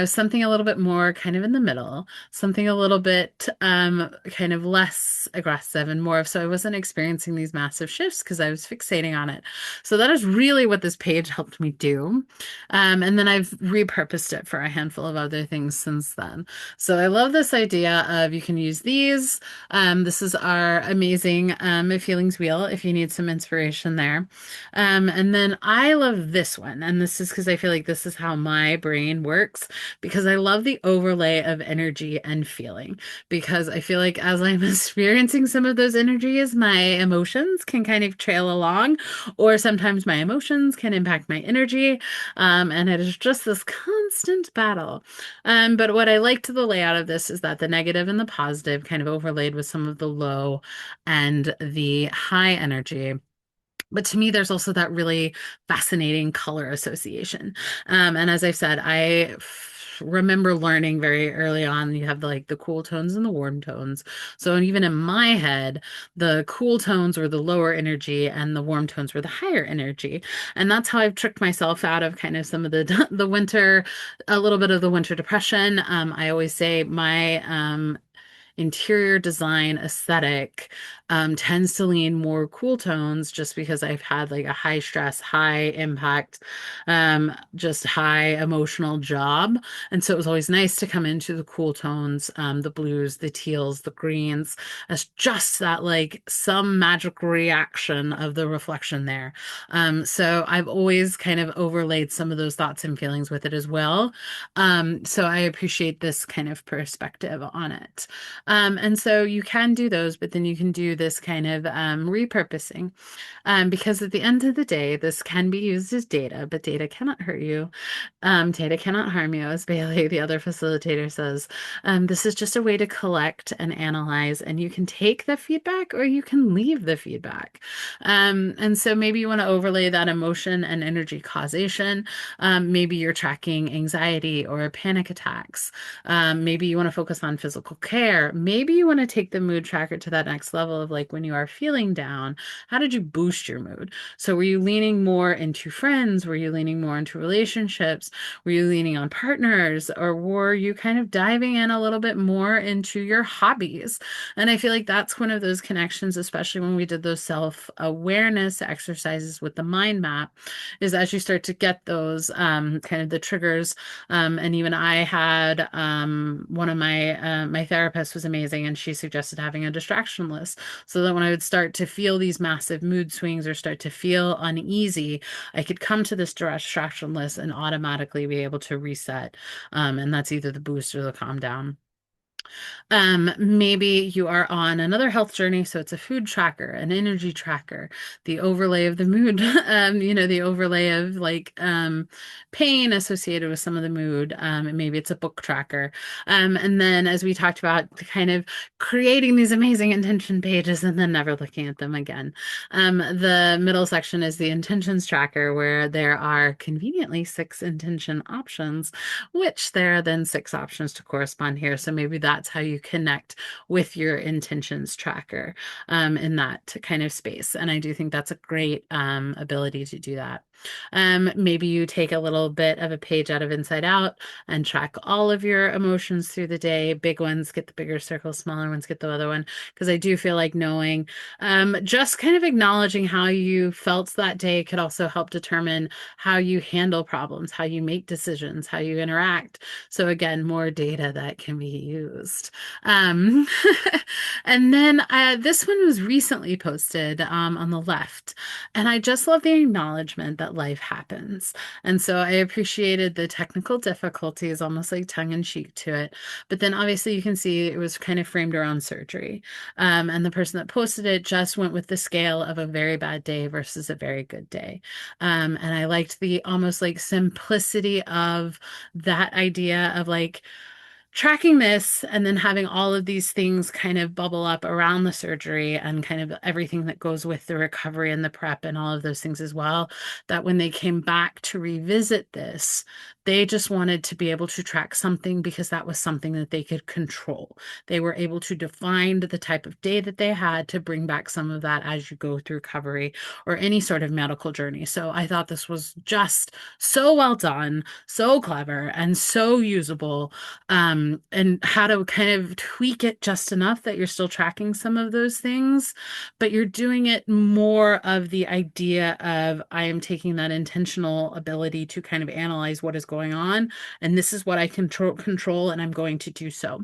something a little bit more kind of in the middle, something a little bit kind of less aggressive and more of so I wasn't experiencing these massive shifts because I was fixating on it. So that is really what this page helped me do. And then I've repurposed it for a handful of other things since then. So I love this idea of you can use these. This is our amazing feelings wheel if you need some inspiration there. And then I love this one. And this is because I feel like this is how my brain works because I love the overlay of energy and feeling. Because I feel like as I'm experiencing some of those energies, my emotions can kind of trail along, or sometimes my emotions can impact my energy. And it is just this constant battle. But what I liked the layout of this is that the negative and the positive kind of overlaid with some of the low and the high energy. But to me, there's also that really fascinating color association. And as I've said, remember learning very early on, you have like the cool tones and the warm tones. So even in my head, the cool tones were the lower energy and the warm tones were the higher energy. And that's how I've tricked myself out of kind of some of the the winter, a little bit of the winter depression. I always say my interior design aesthetic tends to lean more cool tones just because I've had like a high stress, high impact, just high emotional job. And so it was always nice to come into the cool tones, the blues, the teals, the greens, as just that like some magic reaction of the reflection there. So I've always kind of overlaid some of those thoughts and feelings with it as well. So I appreciate this kind of perspective on it. And so you can do those, but then you can do this kind of repurposing. Because at the end of the day, this can be used as data, but data cannot hurt you. Data cannot harm you, as Bailey, the other facilitator, says. This is just a way to collect and analyze, and you can take the feedback or you can leave the feedback. And so maybe you want to overlay that emotion and energy causation. Maybe you're tracking anxiety or panic attacks. Maybe you want to focus on physical care. Maybe you want to take the mood tracker to that next level of like when you are feeling down, how did you boost your mood? So were you leaning more into friends? Were you leaning more into relationships? Were you leaning on partners? Or were you kind of diving in a little bit more into your hobbies? And I feel like that's one of those connections, especially when we did those self-awareness exercises with the mind map, is as you start to get those kind of the triggers. And even I had one of my therapists was amazing, and she suggested having a distraction list so that when I would start to feel these massive mood swings or start to feel uneasy, I could come to this distraction list and automatically be able to reset. And that's either the boost or the calm down. Maybe you are on another health journey, so it's a food tracker, an energy tracker, the overlay of the mood, the overlay of like pain associated with some of the mood. And maybe it's a book tracker. And then as we talked about, kind of creating these amazing intention pages and then never looking at them again. The middle section is the intentions tracker, where there are conveniently 6 intention options, which there are then 6 options to correspond here. So maybe that's how you connect with your intentions tracker in that kind of space. And I do think that's a great ability to do that. Maybe you take a little bit of a page out of Inside Out and track all of your emotions through the day. Big ones get the bigger circle, smaller ones get the other one. Because I do feel like knowing, just kind of acknowledging how you felt that day could also help determine how you handle problems, how you make decisions, how you interact. So again, more data that can be used. Um, and then this one was recently posted on the left. And I just love the acknowledgement that life happens. And so I appreciated the technical difficulties, almost like tongue in cheek to it. But then obviously you can see it was kind of framed around surgery. And the person that posted it just went with the scale of a very bad day versus a very good day. And I liked the almost like simplicity of that idea of like, tracking this and then having all of these things kind of bubble up around the surgery and kind of everything that goes with the recovery and the prep and all of those things as well, that when they came back to revisit this, they just wanted to be able to track something because that was something that they could control. They were able to define the type of day that they had to bring back some of that as you go through recovery or any sort of medical journey. So I thought this was just so well done, so clever, and so usable, and how to kind of tweak it just enough that you're still tracking some of those things, but you're doing it more of the idea of I am taking that intentional ability to kind of analyze what is going on, and this is what I control, and I'm going to do so.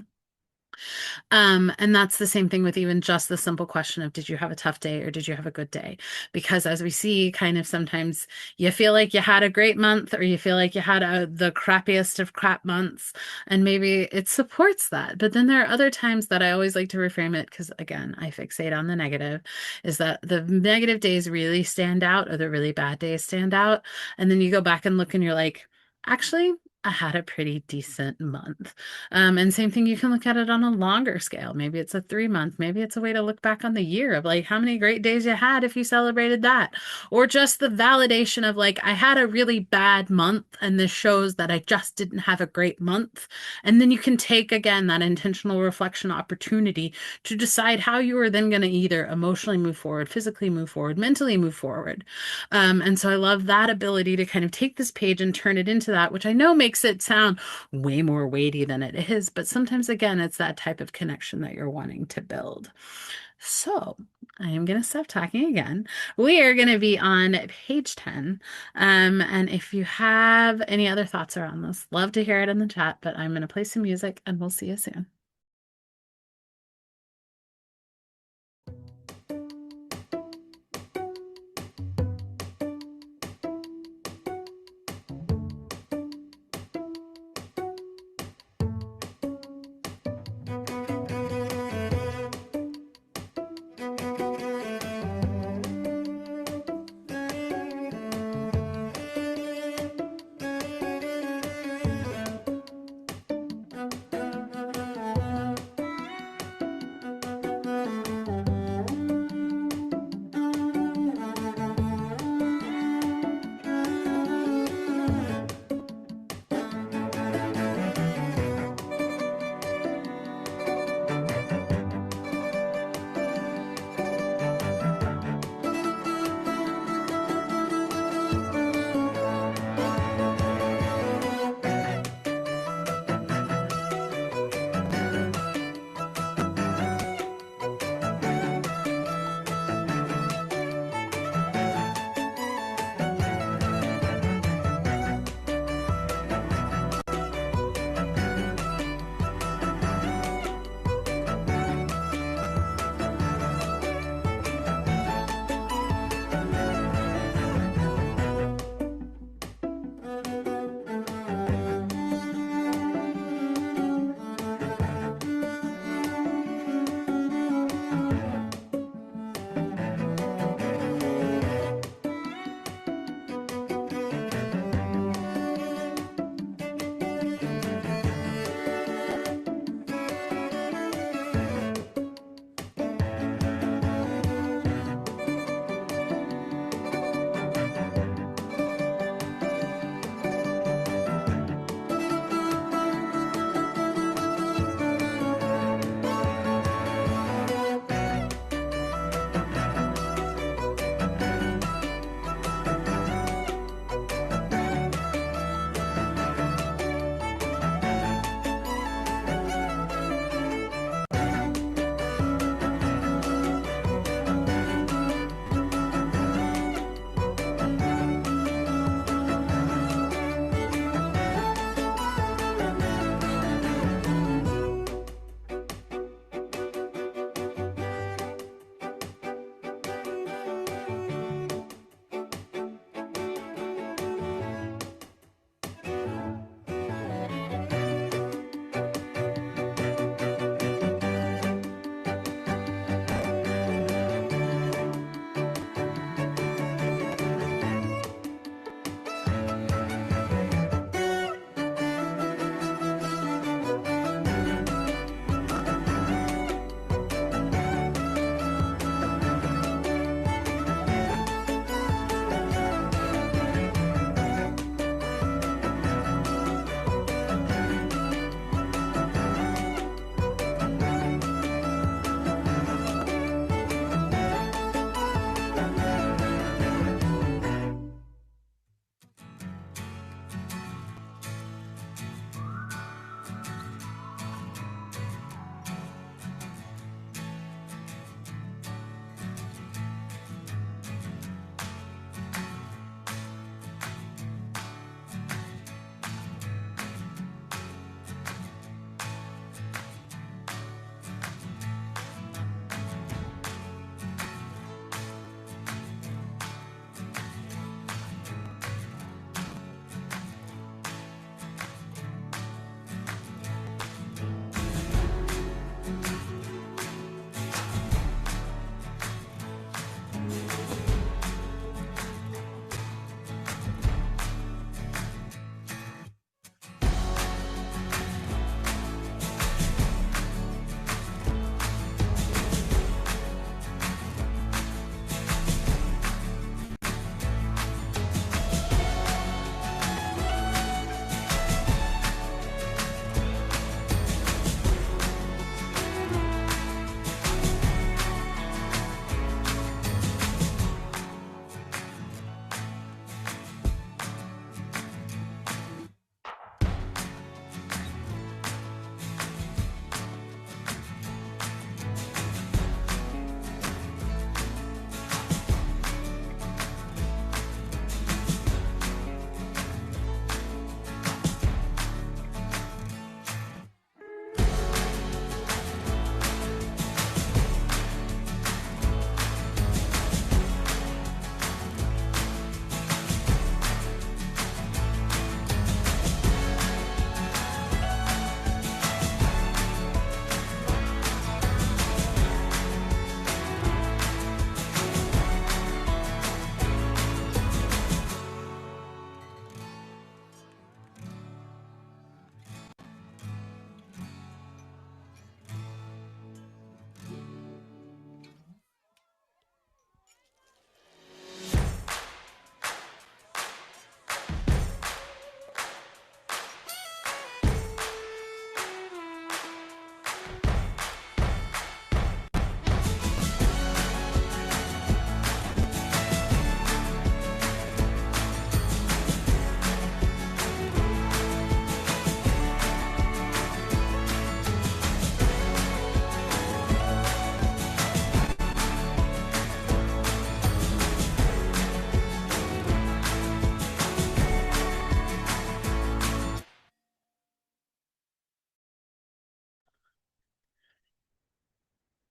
And that's the same thing with even just the simple question of, did you have a tough day or did you have a good day? Because as we see, kind of sometimes you feel like you had a great month or you feel like you had the crappiest of crap months, and maybe it supports that. But then there are other times that I always like to reframe it, because again, I fixate on the negative, is that the negative days really stand out or the really bad days stand out. And then you go back and look and you're like, actually, I had a pretty decent month. And same thing, you can look at it on a longer scale. Maybe it's a 3 month, maybe it's a way to look back on the year of like how many great days you had if you celebrated that. Or just the validation of like, I had a really bad month and this shows that I just didn't have a great month. And then you can take again that intentional reflection opportunity to decide how you are then going to either emotionally move forward, physically move forward, mentally move forward. And so I love that ability to kind of take this page and turn it into that, which I know makes it sound way more weighty than it is, but sometimes again, it's that type of connection that you're wanting to build. So I am going to stop talking again. We are going to be on page 10. And if you have any other thoughts around this, love to hear it in the chat, but I'm going to play some music and we'll see you soon.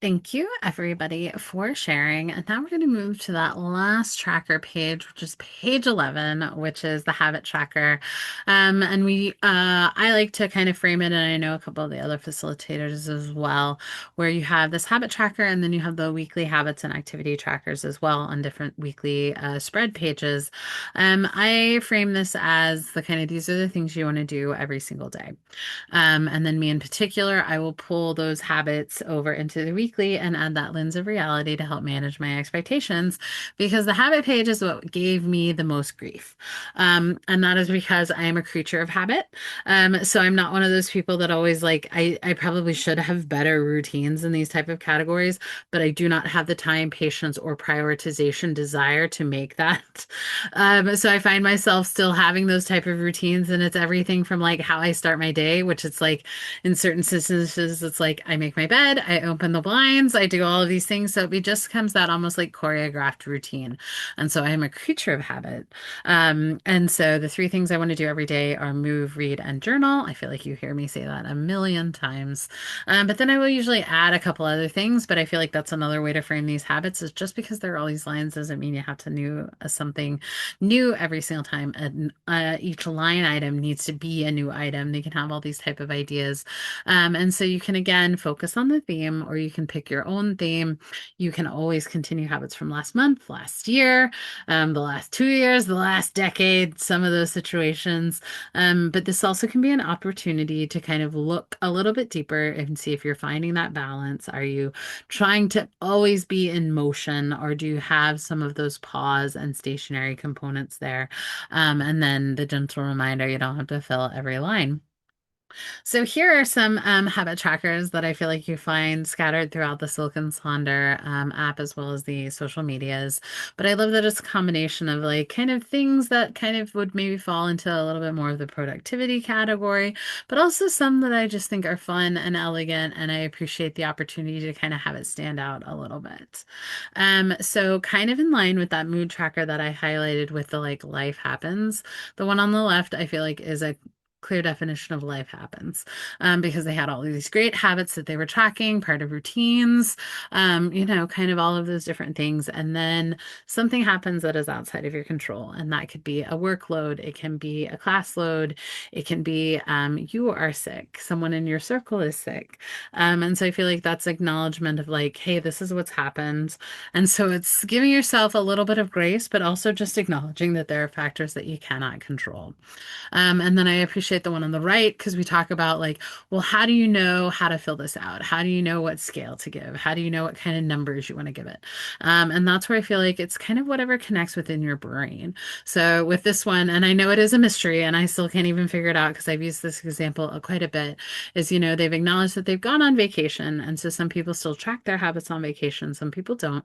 Thank you, everybody, for sharing. And now we're going to move to that last tracker page, which is page 11, which is the habit tracker. I like to kind of frame it, and I know a couple of the other facilitators as well, where you have this habit tracker, and then you have the weekly habits and activity trackers as well on different weekly spread pages. I frame this as the kind of these are the things you want to do every single day. And then me in particular, I will pull those habits over into the weekly and add that lens of reality to help manage my expectations because the habit page is what gave me the most grief. And that is because I am a creature of habit. So I'm not one of those people that always like, I probably should have better routines in these type of categories, but I do not have the time, patience, or prioritization desire to make that. So I find myself still having those type of routines, and it's everything from like how I start my day, which it's like in certain instances, it's like I make my bed, I open the blinds, I do all of these things. So it just comes that almost like choreographed routine. And so I am a creature of habit. And so the three things I want to do every day are move, read, and journal. I feel like you hear me say that a million times. But then I will usually add a couple other things, but I feel like that's another way to frame these habits is just because there are all these lines doesn't mean you have to do something new every single time. And each line item needs to be a new item. They can have all these type of ideas. And so you can again focus on the theme or you can pick your own theme. You can always continue habits from last month, last year, the last 2 years, the last decade, some of those situations. But this also can be an opportunity to kind of look a little bit deeper and see if you're finding that balance. Are you trying to always be in motion, or do you have some of those pause and stationary components there? And then the gentle reminder you don't have to fill every line. So here are some habit trackers that I feel like you find scattered throughout the Silk and Sonder app as well as the social medias. But I love that it's a combination of like kind of things that kind of would maybe fall into a little bit more of the productivity category, but also some that I just think are fun and elegant, and I appreciate the opportunity to kind of have it stand out a little bit. So kind of in line with that mood tracker that I highlighted with the like life happens, the one on the left I feel like is a clear definition of life happens because they had all these great habits that they were tracking, part of routines, kind of all of those different things. And then something happens that is outside of your control. And that could be a workload, it can be a class load, it can be you are sick, someone in your circle is sick. And so I feel like that's acknowledgement of like, hey, this is what's happened. And so it's giving yourself a little bit of grace, but also just acknowledging that there are factors that you cannot control. And then I appreciate the one on the right because we talk about like, well, how do you know how to fill this out? How do you know what scale to give? How do you know what kind of numbers you want to give it? And that's where I feel like it's kind of whatever connects within your brain. So with this one, and I know it is a mystery and I still can't even figure it out because I've used this example quite a bit, is, they've acknowledged that they've gone on vacation. And so some people still track their habits on vacation, some people don't.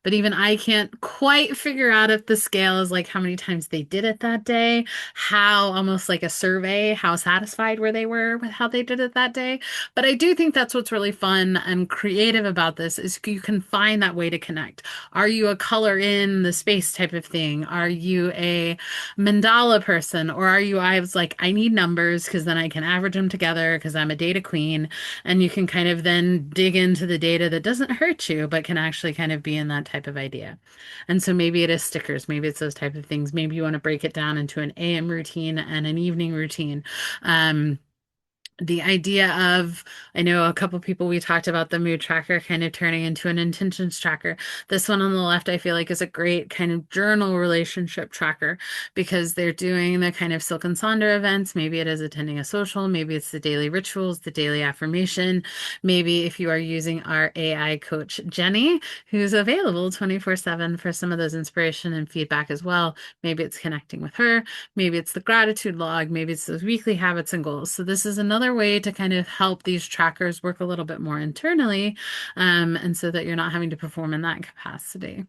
But even I can't quite figure out if the scale is like how many times they did it that day, how almost like a survey, how satisfied were they were with how they did it that day. But I do think that's what's really fun and creative about this is you can find that way to connect. Are you a color in the space type of thing? Are you a mandala person? Or are you, I was like, I need numbers because then I can average them together because I'm a data queen. And you can kind of then dig into the data that doesn't hurt you, but can actually kind of be in that type of idea. And so maybe it is stickers, maybe it's those type of things. Maybe you want to break it down into an AM routine and an evening routine. The idea of, I know a couple people we talked about the mood tracker kind of turning into an intentions tracker. This one on the left, I feel like is a great kind of journal relationship tracker because they're doing the kind of Silk and Sonder events. Maybe it is attending a social, maybe it's the daily rituals, the daily affirmation. Maybe if you are using our AI coach, Jenny, who's available 24/7 for some of those inspiration and feedback as well. Maybe it's connecting with her. Maybe it's the gratitude log. Maybe it's those weekly habits and goals. So this is another way to kind of help these trackers work a little bit more internally, and so that you're not having to perform in that capacity.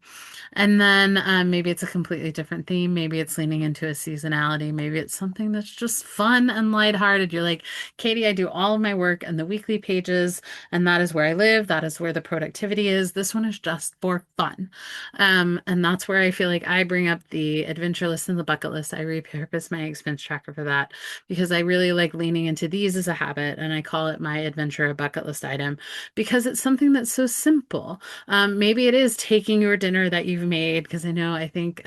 And then maybe it's a completely different theme. Maybe it's leaning into a seasonality. Maybe it's something that's just fun and lighthearted. You're like, Katie, I do all of my work in the weekly pages, and that is where I live. That is where the productivity is. This one is just for fun. And that's where I feel like I bring up the adventure list and the bucket list. I repurpose my expense tracker for that because I really like leaning into these as is a habit, and I call it my adventure bucket list item because it's something that's so simple. Maybe it is taking your dinner that you've made, because I think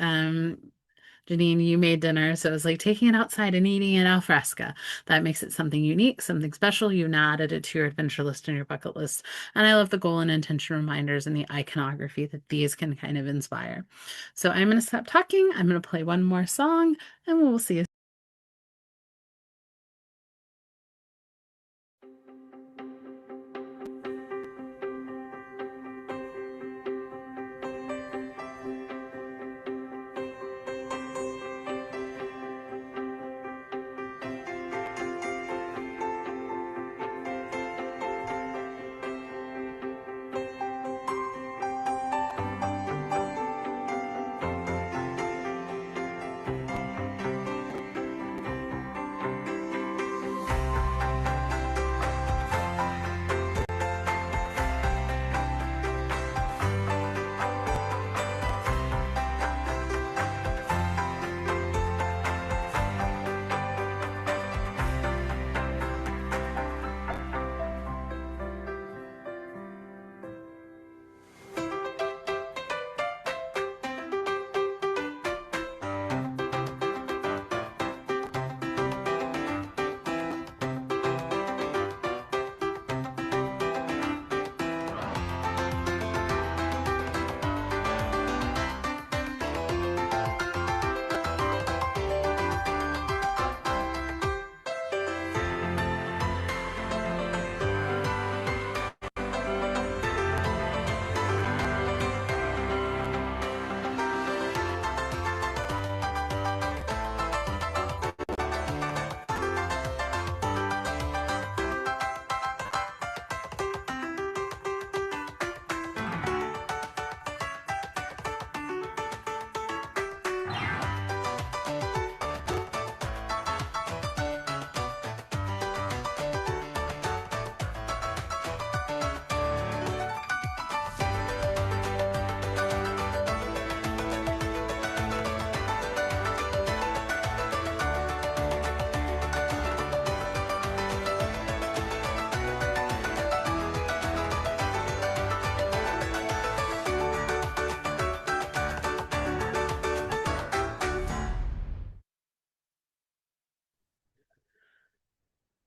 Janine, you made dinner, so it was like taking it outside and eating it al fresco. That makes it something unique, something special. You now added it to your adventure list and your bucket list. And I love the goal and intention reminders and the iconography that these can kind of inspire. So I'm going to stop talking. I'm going to play one more song, and we'll see you.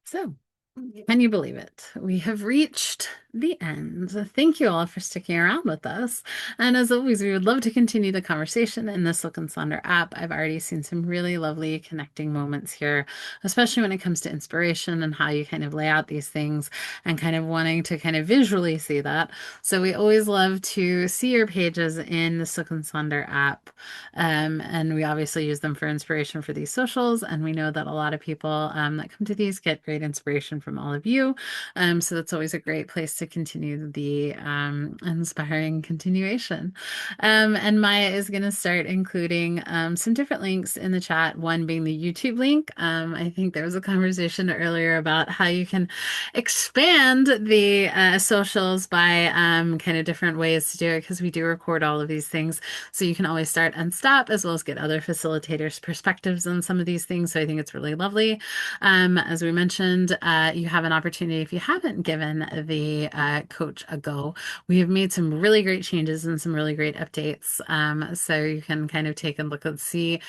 So, can you believe it? We have reached the end. Thank you all for sticking around with us. And as always, we would love to continue the conversation in the Silk and Sonder app. I've already seen some really lovely connecting moments here, especially when it comes to inspiration and how you kind of lay out these things and kind of wanting to kind of visually see that. So we always love to see your pages in the Silk and Sonder app. And we obviously use them for inspiration for these socials. And we know that a lot of people that come to these get great inspiration from all of you. So that's always a great place to continue the inspiring continuation. And Maya is going to start including some different links in the chat, one being the YouTube link. I think there was a conversation earlier about how you can expand the socials by kind of different ways to do it, because we do record all of these things. So you can always start and stop, as well as get other facilitators' perspectives on some of these things. So I think it's really lovely. As we mentioned, you have an opportunity, if you haven't given the coach a go. We have made some really great changes and some really great updates. So you can kind of take a look and see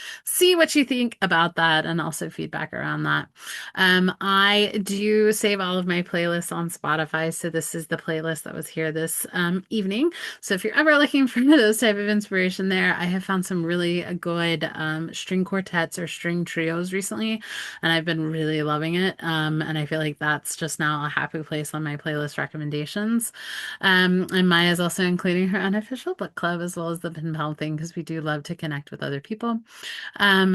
what you think about that, and also feedback around that. I do save all of my playlists on Spotify. So this is the playlist that was here this evening. So if you're ever looking for those type of inspiration there, I have found some really good string quartets or string trios recently, and I've been really loving it. And I feel like that's just now a happy place on my playlist recommendations. And Maya's also including her unofficial book club, as well as the pen pal thing, because we do love to connect with other people.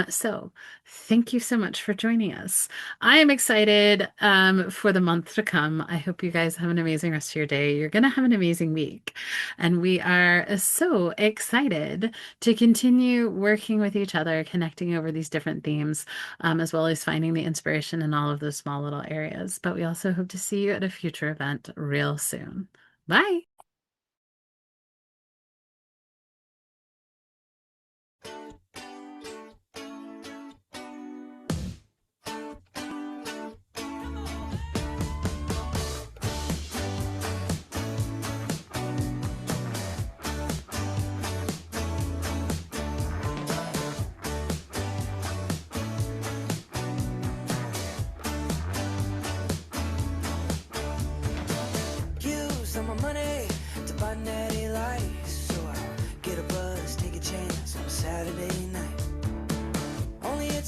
So thank you so much for joining us. I am excited for the month to come. I hope you guys have an amazing rest of your day. You're going to have an amazing week. And we are so excited to continue working with each other, connecting over these different themes, as well as finding the inspiration in all of those small little areas. But we also hope to see you at a future event real soon. Bye.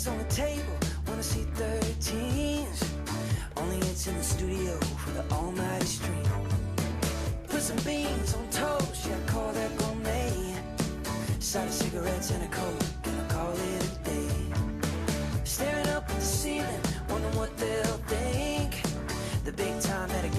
cigarettes on the table, wanna see 13s. Only it's in the studio for the almighty stream. Put some beans on toast, yeah, I call that gourmet. Side of cigarettes and a coke, gonna call it a day. Staring up at the ceiling, wondering what they'll think. The big time that I